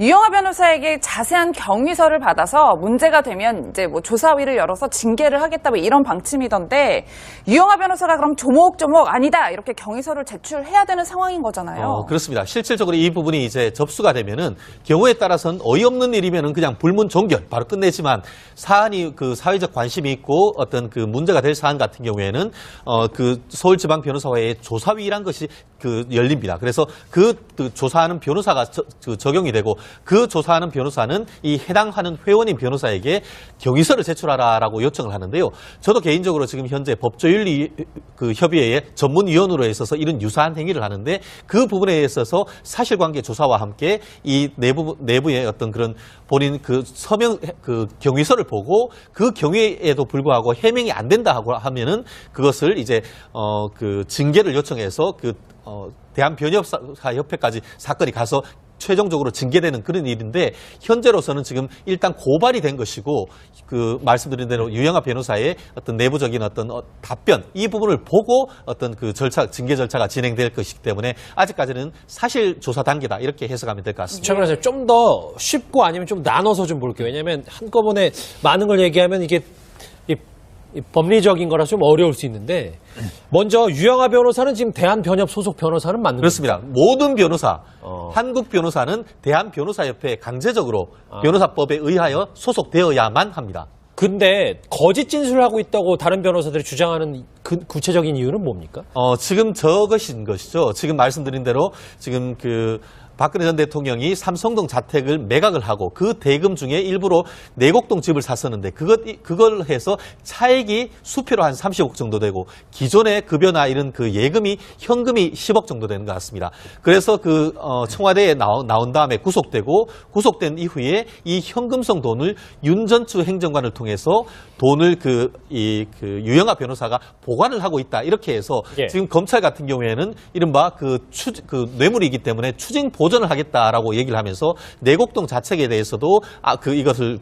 유영하 변호사에게 자세한 경위서를 받아서 문제가 되면 이제 뭐 조사위를 열어서 징계를 하겠다 뭐 이런 방침이던데 유영하 변호사가 그럼 조목조목 아니다 이렇게 경위서를 제출해야 되는 상황인 거잖아요. 그렇습니다. 실질적으로 이 부분이 이제 접수가 되면은 경우에 따라서는 어이없는 일이면은 그냥 불문 종결 바로 끝내지만 사안이 그 사회적 관심이 있고 어떤 그 문제가 될 사안 같은 경우에는 그 서울지방변호사회의 조사위라는 것이 그 열립니다. 그래서 그 조사하는 변호사가 적용이 되고 그 조사하는 변호사는 이 해당하는 회원인 변호사에게 경위서를 제출하라라고 요청을 하는데요. 저도 개인적으로 지금 현재 법조윤리 그 협의회의 전문위원으로 있어서 이런 유사한 행위를 하는데 그 부분에 있어서 사실관계 조사와 함께 이 내부의 어떤 그런 본인 그 서명 그 경위서를 보고 그 경위에도 불구하고 해명이 안 된다 하고 하면은 그것을 이제 그 징계를 요청해서 대한변협사협회까지 사건이 가서 최종적으로 징계되는 그런 일인데 현재로서는 지금 일단 고발이 된 것이고 그 말씀드린 대로 유영하 변호사의 어떤 내부적인 어떤 답변 이 부분을 보고 어떤 그 징계 절차가 진행될 것이기 때문에 아직까지는 사실 조사 단계다 이렇게 해석하면 될 것 같습니다. 최 변호사님 좀 더 쉽고 아니면 좀 나눠서 좀 볼게요. 왜냐하면 한꺼번에 많은 걸 얘기하면 이게 법리적인 거라서 좀 어려울 수 있는데 먼저 유영하 변호사는 지금 대한변협 소속 변호사는 맞는 그렇습니다. 겁니까? 모든 변호사, 한국 변호사는 대한변호사협회에 강제적으로 변호사법에 의하여 소속되어야만 합니다. 근데 거짓 진술을 하고 있다고 다른 변호사들이 주장하는 그 구체적인 이유는 뭡니까? 지금 저것인 것이죠. 지금 말씀드린 대로 지금 박근혜 전 대통령이 삼성동 자택을 매각을 하고 그 대금 중에 일부러 내곡동 집을 샀었는데 그걸 해서 차액이 수표로 한 30억 정도 되고 기존의 급여나 이런 그 예금이 현금이 10억 정도 되는 것 같습니다. 그래서 청와대에 나온 다음에 구속된 이후에 이 현금성 돈을 윤전추 행정관을 통해서 돈을 유영하 변호사가 보관을 하고 있다 이렇게 해서 예. 지금 검찰 같은 경우에는 이른바 뇌물이기 때문에 추징 보전을 하겠다라고 얘기를 하면서 내곡동 자책에 대해서도 이것을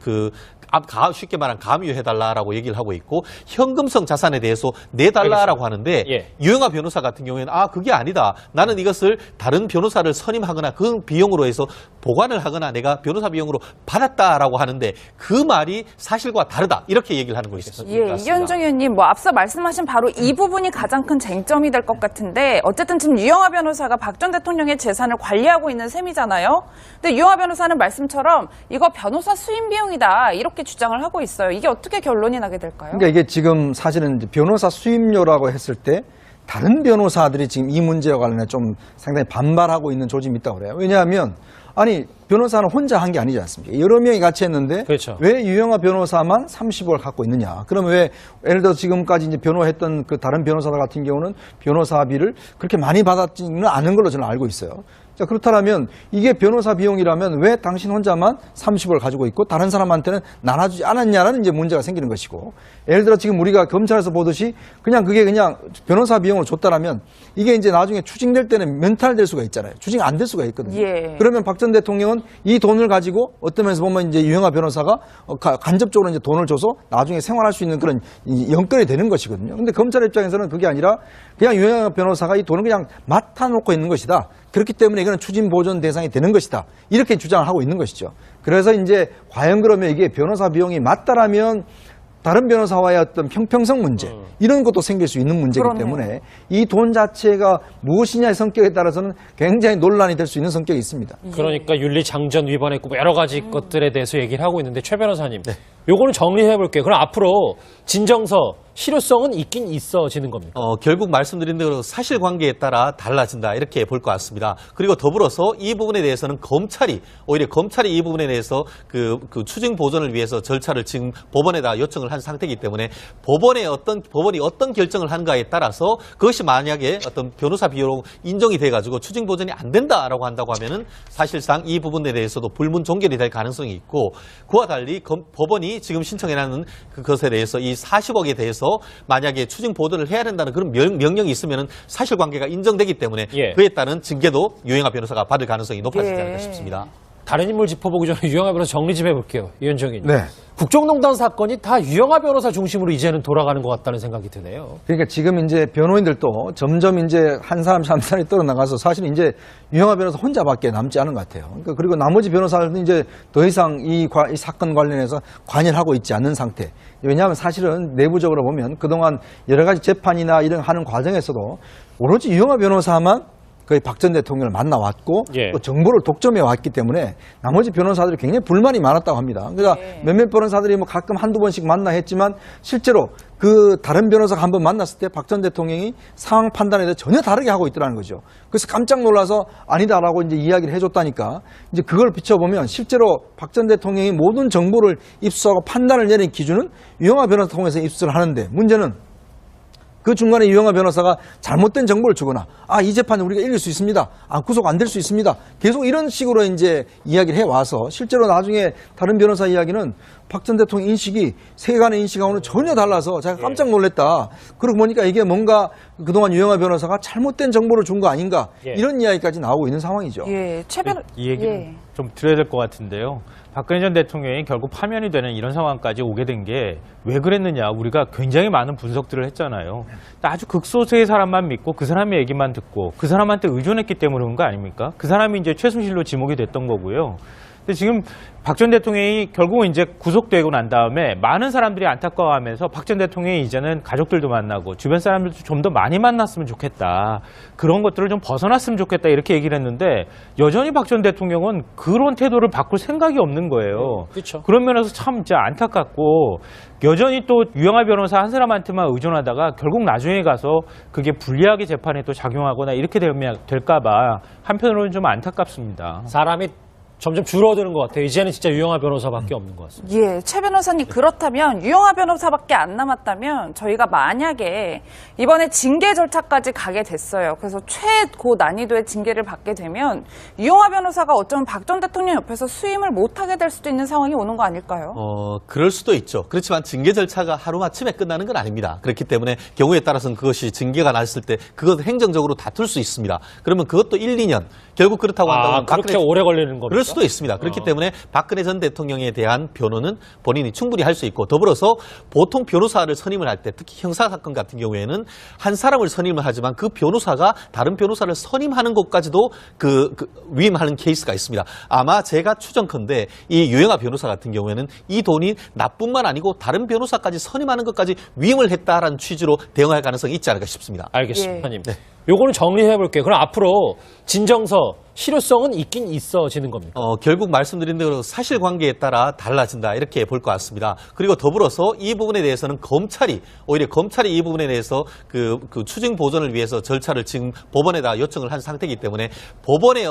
쉽게 말하면 감유해달라라고 얘기를 하고 있고 현금성 자산에 대해서 내달라라고 하는데 예. 유영하 변호사 같은 경우에는 그게 아니다. 나는 이것을 다른 변호사를 선임하거나 그 비용으로 해서 보관을 하거나 내가 변호사 비용으로 받았다라고 하는데 그 말이 사실과 다르다. 이렇게 얘기를 하는 것이 예, 이현정 의원님 뭐 앞서 말씀하신 바로 이 부분이 가장 큰 쟁점이 될 것 같은데 어쨌든 지금 유영하 변호사가 박 전 대통령의 재산을 관리하고 있는 셈이잖아요. 근데 유영하 변호사는 말씀처럼 이거 변호사 수임 비용이다 이렇게 주장을 하고 있어요. 이게 어떻게 결론이 나게 될까요? 그러니까 이게 지금 사실은 변호사 수임료라고 했을 때 다른 변호사들이 지금 이 문제와 관련해 좀 상당히 반발하고 있는 조짐이 있다고 그래요. 왜냐하면 변호사는 혼자 한 게 아니지 않습니까? 여러 명이 같이 했는데 그렇죠. 왜 왜 유영하 변호사만 30억을 갖고 있느냐? 그러면 왜 예를 들어 지금까지 이제 변호했던 그 다른 변호사들 같은 경우는 변호사비를 그렇게 많이 받았지는 않은 걸로 저는 알고 있어요. 자, 그렇다면 이게 변호사 비용이라면 왜 당신 혼자만 30억을 가지고 있고 다른 사람한테는 나눠주지 않았냐라는 이제 문제가 생기는 것이고 예를 들어 지금 우리가 검찰에서 보듯이 그게 그냥 변호사 비용을 줬다라면 이게 이제 나중에 추징될 때는 면탈될 수가 있잖아요. 추징 안 될 수가 있거든요. 예. 그러면 박 전 대통령은 이 돈을 가지고 어떤 면에서 보면 이제 유영하 변호사가 간접적으로 이제 돈을 줘서 나중에 생활할 수 있는 그런 연결이 되는 것이거든요. 근데 검찰 입장에서는 그게 아니라 그냥 유영하 변호사가 이 돈을 그냥 맡아놓고 있는 것이다. 그렇기 때문에 이거는 추징 보전 대상이 되는 것이다. 이렇게 주장을 하고 있는 것이죠. 그래서 이제 과연 그러면 이게 변호사 비용이 맞다라면 다른 변호사와의 어떤 형평성 문제 이런 것도 생길 수 있는 문제이기 그렇네요. 때문에 이 돈 자체가 무엇이냐의 성격에 따라서는 굉장히 논란이 될 수 있는 성격이 있습니다. 그러니까 윤리장전 위반했고 여러 가지 것들에 대해서 얘기를 하고 있는데 최 변호사님 요거는 정리해 볼게요. 그럼 앞으로 진정서 실효성은 있긴 있어지는 겁니까? 결국 말씀드린 대로 사실관계에 따라 달라진다 이렇게 볼 것 같습니다. 그리고 더불어서 이 부분에 대해서는 오히려 검찰이 이 부분에 대해서 그 추징 보전을 위해서 절차를 지금 법원에다 요청을 한 상태이기 때문에 법원이 어떤 결정을 한가에 따라서 그것이 만약에 어떤 변호사 비용 인정이 돼가지고 추징 보전이 안 된다라고 한다고 하면은 사실상 이 부분에 대해서도 불문 종결이 될 가능성이 있고 그와 달리 법원이 지금 신청해놨는 그것에 대해서 이 40억에 대해서 만약에 추징 보도를 해야 된다는 그런 명령이 있으면 사실관계가 인정되기 때문에 예. 그에 따른 징계도 유영하 변호사가 받을 가능성이 높아지지 않을까 싶습니다. 다른 인물 짚어보기 전에 유영하 변호사 정리 좀 해볼게요. 이현정님. 네. 국정농단 사건이 다 유영하 변호사 중심으로 이제는 돌아가는 것 같다는 생각이 드네요. 그러니까 지금 이제 변호인들도 점점 이제 한 사람이 떨어나가서 사실 이제 유영하 변호사 혼자밖에 남지 않은 것 같아요. 그러니까 그리고 나머지 변호사들도 이제 더 이상 이 사건 관련해서 관여를 하고 있지 않는 상태. 왜냐하면 사실은 내부적으로 보면 그동안 여러 가지 재판이나 이런 하는 과정에서도 오로지 유영하 변호사만 거의 박 전 대통령을 만나왔고 예. 또 정보를 독점해 왔기 때문에 나머지 변호사들이 굉장히 불만이 많았다고 합니다. 그러니까 네. 몇몇 변호사들이 뭐 가끔 한두 번씩 만나 했지만 실제로 그 다른 변호사가 한번 만났을 때 박 전 대통령이 상황 판단에 대해 전혀 다르게 하고 있더라는 거죠. 그래서 깜짝 놀라서 아니다라고 이제 이야기를 해줬다니까 이제 그걸 비춰보면 실제로 박 전 대통령이 모든 정보를 입수하고 판단을 내린 기준은 유영하 변호사 통해서 입수를 하는데 문제는 그 중간에 유영하 변호사가 잘못된 정보를 주거나 이 재판은 우리가 이길 수 있습니다. 구속 안 될 수 있습니다. 계속 이런 식으로 이제 이야기를 해와서 실제로 나중에 다른 변호사 이야기는 박 전 대통령 인식이 세간의 인식하고는 전혀 달라서 제가 깜짝 놀랐다. 그러고 보니까 이게 뭔가 그동안 유영하 변호사가 잘못된 정보를 준 거 아닌가 예. 이런 이야기까지 나오고 있는 상황이죠. 예, 최변 이 얘기는 좀 드려야 될 것 같은데요. 박근혜 전 대통령이 결국 파면이 되는 이런 상황까지 오게 된 게 왜 그랬느냐. 우리가 굉장히 많은 분석들을 했잖아요. 아주 극소수의 사람만 믿고 그 사람의 얘기만 듣고 그 사람한테 의존했기 때문에 그런 거 아닙니까? 그 사람이 이제 최순실로 지목이 됐던 거고요. 근데 지금 박 전 대통령이 결국은 이제 구속되고 난 다음에 많은 사람들이 안타까워하면서 박 전 대통령이 이제는 가족들도 만나고 주변 사람들도 좀 더 많이 만났으면 좋겠다. 그런 것들을 좀 벗어났으면 좋겠다. 이렇게 얘기를 했는데 여전히 박 전 대통령은 그런 태도를 바꿀 생각이 없는 거예요. 그렇죠. 그런 면에서 참 진짜 안타깝고 여전히 또 유영하 변호사 한 사람한테만 의존하다가 결국 나중에 가서 그게 불리하게 재판에 또 작용하거나 이렇게 될까 봐 한편으로는 좀 안타깝습니다. 사람이 점점 줄어드는 것 같아요. 이제는 진짜 유영하 변호사밖에 없는 것 같습니다. 예, 최 변호사님 그렇다면 유영하 변호사밖에 안 남았다면 저희가 만약에 이번에 징계 절차까지 가게 됐어요. 그래서 최고 난이도의 징계를 받게 되면 유영하 변호사가 어쩌면 박 전 대통령 옆에서 수임을 못하게 될 수도 있는 상황이 오는 거 아닐까요? 그럴 수도 있죠. 그렇지만 징계 절차가 하루아침에 끝나는 건 아닙니다. 그렇기 때문에 경우에 따라서는 그것이 징계가 났을 때 그것 행정적으로 다툴 수 있습니다. 그러면 그것도 1, 2년. 결국 그렇다고 한다면 그렇게 오래 걸리는 겁니까? 그럴 수도 있습니다. 그렇기 때문에 박근혜 전 대통령에 대한 변호는 본인이 충분히 할 수 있고 더불어서 보통 변호사를 선임을 할 때 특히 형사사건 같은 경우에는 한 사람을 선임을 하지만 그 변호사가 다른 변호사를 선임하는 것까지도 위임하는 케이스가 있습니다. 아마 제가 추정컨대 이 유영하 변호사 같은 경우에는 이 돈이 나뿐만 아니고 다른 변호사까지 선임하는 것까지 위임을 했다라는 취지로 대응할 가능성이 있지 않을까 싶습니다. 알겠습니다. 예. 님. 요거는 정리해 볼게요. 그럼 앞으로 진정서 실효성은 있긴 있어지는 겁니까? 결국 말씀드린 대로 사실관계에 따라 달라진다 이렇게 볼 것 같습니다. 그리고 더불어서 이 부분에 대해서는 오히려 검찰이 이 부분에 대해서 그 추징 보전을 위해서 절차를 지금 법원에다 요청을 한 상태이기 때문에 법원이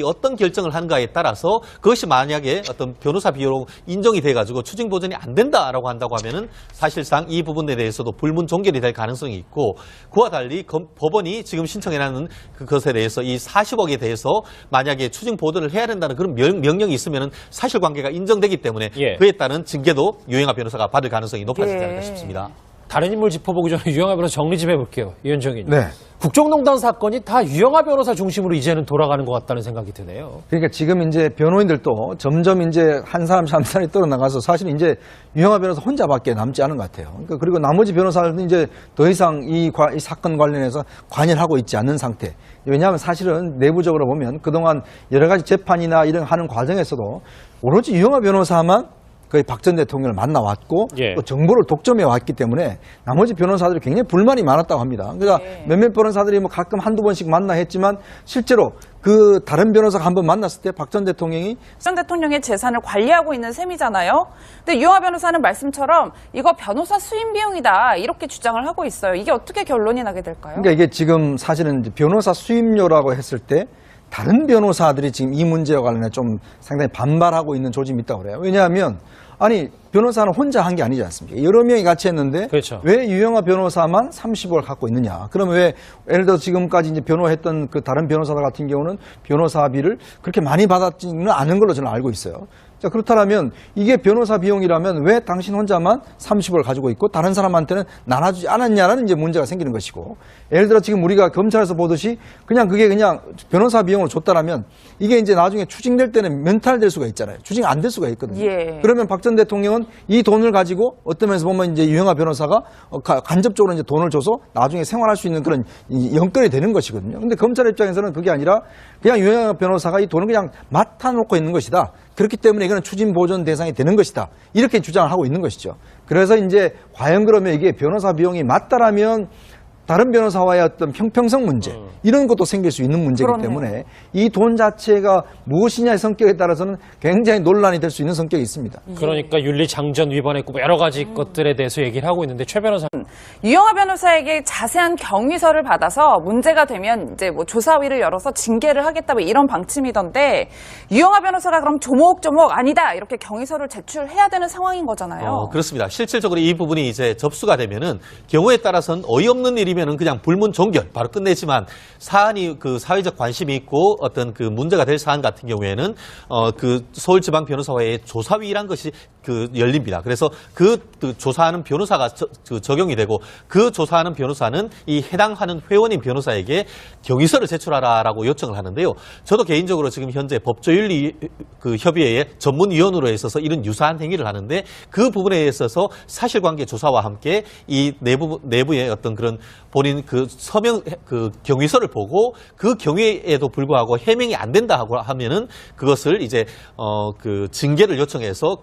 어떤 결정을 한가에 따라서 그것이 만약에 어떤 변호사 비용 인정이 돼가지고 추징 보전이 안 된다라고 한다고 하면은 사실상 이 부분에 대해서도 불문 종결이 될 가능성이 있고 그와 달리 법원이 지금 신청해놨는 그것에 대해서 이 40억에 대해서 만약에 추징 보도를 해야 된다는 그런 명령이 있으면 사실관계가 인정되기 때문에 예. 그에 따른 징계도 유영하 변호사가 받을 가능성이 높아지지 예. 않을까 싶습니다. 다른 인물 짚어보기 전에 유영하 변호사 정리 좀 해볼게요. 이현정님. 네. 국정농단 사건이 다 유영하 변호사 중심으로 이제는 돌아가는 것 같다는 생각이 드네요. 그러니까 지금 이제 변호인들도 점점 이제 한 사람이 떨어나가서 사실 이제 유영하 변호사 혼자밖에 남지 않은 것 같아요. 그러니까 그리고 나머지 변호사들도 이제 더 이상 이 사건 관련해서 관여를 하고 있지 않는 상태. 왜냐하면 사실은 내부적으로 보면 그동안 여러 가지 재판이나 이런 하는 과정에서도 오로지 유영하 변호사만 거의 박 전 대통령을 만나왔고 예. 또 정보를 독점해 왔기 때문에 나머지 변호사들이 굉장히 불만이 많았다고 합니다. 그러니까 네. 몇몇 변호사들이 뭐 가끔 한두 번씩 만나 했지만 실제로 그 다른 변호사가 한번 만났을 때 박 전 대통령이 박 전 대통령의 재산을 관리하고 있는 셈이잖아요. 근데 유영하 변호사는 말씀처럼 이거 변호사 수임 비용이다 이렇게 주장을 하고 있어요. 이게 어떻게 결론이 나게 될까요? 그러니까 이게 지금 사실은 이제 변호사 수임료라고 했을 때 다른 변호사들이 지금 이 문제와 관련해 좀 상당히 반발하고 있는 조짐이 있다고 그래요. 왜냐하면 아니 변호사는 혼자 한 게 아니지 않습니까? 여러 명이 같이 했는데 그렇죠. 왜 유영하 변호사만 30억을 갖고 있느냐? 그러면 왜 예를 들어 지금까지 이제 변호했던 그 다른 변호사들 같은 경우는 변호사비를 그렇게 많이 받았지는 않은 걸로 저는 알고 있어요. 자, 그렇다면 이게 변호사 비용이라면 왜 당신 혼자만 30억을 가지고 있고 다른 사람한테는 나눠주지 않았냐라는 이제 문제가 생기는 것이고, 예를 들어 지금 우리가 검찰에서 보듯이 그냥 그게 그냥 변호사 비용을 줬다라면 이게 이제 나중에 추징될 때는 면탈될 수가 있잖아요. 추징 안 될 수가 있거든요. 예. 그러면 박 전 대통령은 이 돈을 가지고 어떤 면에서 보면 이제 유영하 변호사가 간접적으로 이제 돈을 줘서 나중에 생활할 수 있는 그런 연결이 되는 것이거든요. 근데 검찰 입장에서는 그게 아니라 그냥 유영하 변호사가 이 돈을 그냥 맡아놓고 있는 것이다. 그렇기 때문에 이거는 추징 보전 대상이 되는 것이다. 이렇게 주장을 하고 있는 것이죠. 그래서 이제 과연 그러면 이게 변호사 비용이 맞다라면 다른 변호사와의 어떤 형평성 문제 이런 것도 생길 수 있는 문제이기 그렇네요. 때문에 이 돈 자체가 무엇이냐의 성격에 따라서는 굉장히 논란이 될 수 있는 성격이 있습니다. 그러니까 윤리장전 위반했고 뭐 여러 가지 것들에 대해서 얘기를 하고 있는데 최 변호사 유영하 변호사에게 자세한 경위서를 받아서 문제가 되면 이제 뭐 조사위를 열어서 징계를 하겠다 뭐 이런 방침이던데, 유영하 변호사가 그럼 조목조목 아니다 이렇게 경위서를 제출해야 되는 상황인 거잖아요. 그렇습니다. 실질적으로 이 부분이 이제 접수가 되면은 경우에 따라서는 어이없는 일이면은 그냥 불문 종결 바로 끝내지만, 사안이 그 사회적 관심이 있고 어떤 그 문제가 될 사안 같은 경우에는 그 서울지방변호사회의 조사위라는 것이 그 열립니다. 그래서 그 조사하는 변호사가 적용이 되고, 그 조사하는 변호사는 이 해당하는 회원인 변호사에게 경위서를 제출하라라고 요청을 하는데요. 저도 개인적으로 지금 현재 법조윤리 그 협의회의 전문위원으로 있어서 이런 유사한 행위를 하는데, 그 부분에 있어서 사실관계 조사와 함께 이 내부의 어떤 그런 본인 그 서명 그 경위서를 보고 그 경위에도 불구하고 해명이 안 된다 하고 하면은 그것을 이제 그 징계를 요청해서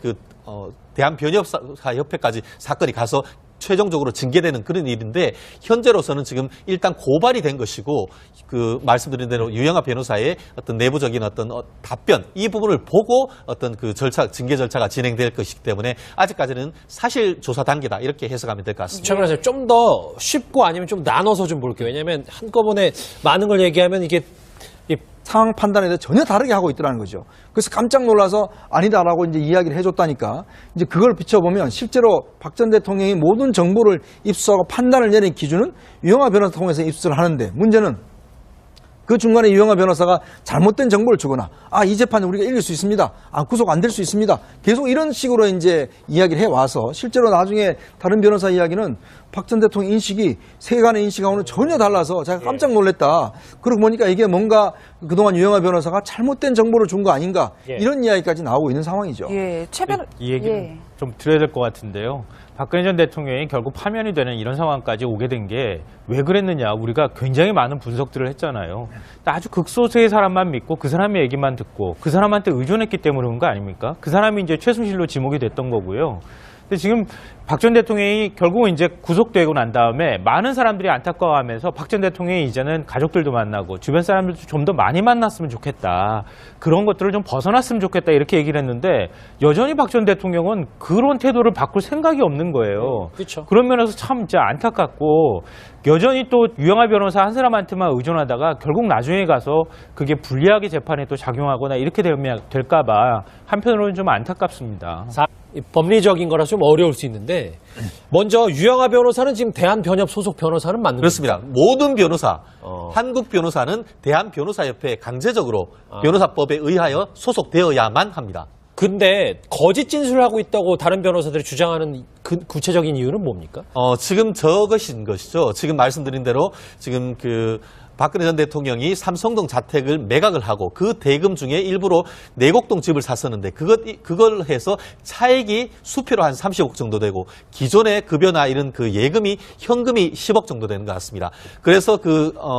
대한변협사협회까지 사건이 가서 최종적으로 징계되는 그런 일인데, 현재로서는 지금 일단 고발이 된 것이고, 그 말씀드린 대로 유영하 변호사의 어떤 내부적인 어떤 답변 이 부분을 보고 어떤 그 징계 절차가 진행될 것이기 때문에 아직까지는 사실 조사 단계다 이렇게 해석하면 될 것 같습니다. 최 변호사 좀 더 쉽고 아니면 좀 나눠서 좀 볼게요. 왜냐하면 한꺼번에 많은 걸 얘기하면 이게 상황 판단에 대해 전혀 다르게 하고 있더라는 거죠. 그래서 깜짝 놀라서 아니다라고 이제 이야기를 해줬다니까, 이제 그걸 비춰보면 실제로 박 전 대통령이 모든 정보를 입수하고 판단을 내린 기준은 유영하 변호사 통해서 입수를 하는데, 문제는 그 중간에 유영하 변호사가 잘못된 정보를 주거나, 이 재판에 우리가 이길 수 있습니다. 구속 안 될 수 있습니다. 계속 이런 식으로 이제 이야기를 해와서 실제로 나중에 다른 변호사 이야기는 박 전 대통령 인식이 세간의 인식하고는 전혀 달라서 제가 깜짝 놀랐다. 그러고 보니까 이게 뭔가 그동안 유영하 변호사가 잘못된 정보를 준 거 아닌가, 이런 이야기까지 나오고 있는 상황이죠. 예, 이 얘기는 좀 드려야 될 것 같은데요. 박근혜 전 대통령이 결국 파면이 되는 이런 상황까지 오게 된 게 왜 그랬느냐, 우리가 굉장히 많은 분석들을 했잖아요. 아주 극소수의 사람만 믿고 그 사람의 얘기만 듣고 그 사람한테 의존했기 때문에 그런 거 아닙니까? 그 사람이 이제 최순실로 지목이 됐던 거고요. 근데 지금 박 전 대통령이 결국은 이제 구속되고 난 다음에 많은 사람들이 안타까워하면서 박 전 대통령이 이제는 가족들도 만나고 주변 사람들도 좀 더 많이 만났으면 좋겠다. 그런 것들을 좀 벗어났으면 좋겠다. 이렇게 얘기를 했는데, 여전히 박 전 대통령은 그런 태도를 바꿀 생각이 없는 거예요. 그렇죠. 그런 면에서 참 진짜 안타깝고, 여전히 또 유영하 변호사 한 사람한테만 의존하다가 결국 나중에 가서 그게 불리하게 재판에 또 작용하거나 이렇게 될까 봐 한편으로는 좀 안타깝습니다. 법리적인 거라 좀 어려울 수 있는데, 먼저 유영하 변호사는 지금 대한변협 소속 변호사는 맞는 그렇습니다. 모든 변호사, 한국 변호사는 대한변호사협회에 강제적으로 변호사법에 의하여 소속되어야만 합니다. 근데 거짓 진술을 하고 있다고 다른 변호사들이 주장하는 그 구체적인 이유는 뭡니까? 지금 저것인 것이죠. 지금 말씀드린 대로 지금 박근혜 전 대통령이 삼성동 자택을 매각을 하고 그 대금 중에 일부러 내곡동 집을 샀었는데, 그걸 해서 차액이 수표로 한 30억 정도 되고, 기존의 급여나 이런 그 예금이 현금이 10억 정도 되는 것 같습니다. 그래서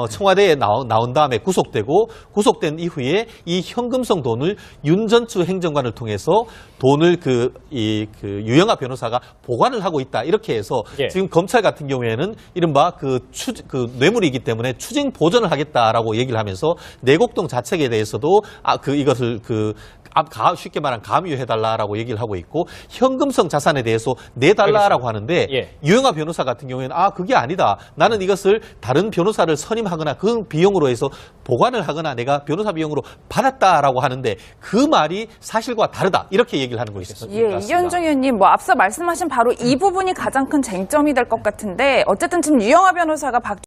청와대에 나온 다음에 구속된 이후에 이 현금성 돈을 윤전추 행정관을 통해서 돈을 유영하 변호사가 보관을 하고 있다. 이렇게 해서 지금 검찰 같은 경우에는 이른바 뇌물이기 때문에 추징 보전을 하겠다라고 얘기를 하면서 내곡동 자책에 대해서도 이것을 쉽게 말하면 감유해달라라고 얘기를 하고 있고, 현금성 자산에 대해서 내달라라고 하는데, 유영하 변호사 같은 경우에는 그게 아니다. 나는 이것을 다른 변호사를 선임하거나 그 비용으로 해서 보관을 하거나 내가 변호사 비용으로 받았다라고 하는데, 그 말이 사실과 다르다. 이렇게 얘기를 하는 것이죠. 예, 이현정 의원님, 앞서 말씀하신 바로 이 부분이 가장 큰 쟁점이 될 것 같은데, 어쨌든 지금 유영하 변호사가 박